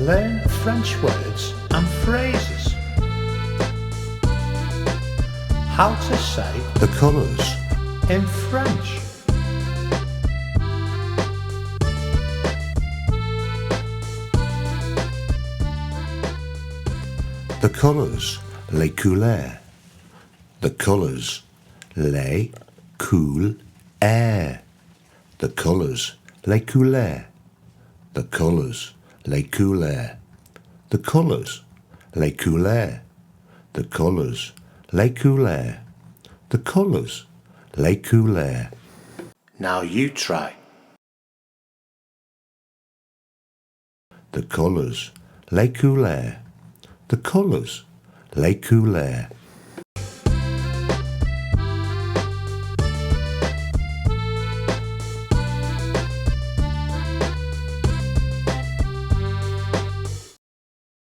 Learn French words and phrases. How to say the colours, in French. the colours, les couleurs, the colours, les couleurs, the colours, les couleurs, the colours, les couleurs, the colours, les couleurs, the colours, les couleurs, the colours, les couleurs. Now you try. The colours, les couleurs, the colours, les couleurs.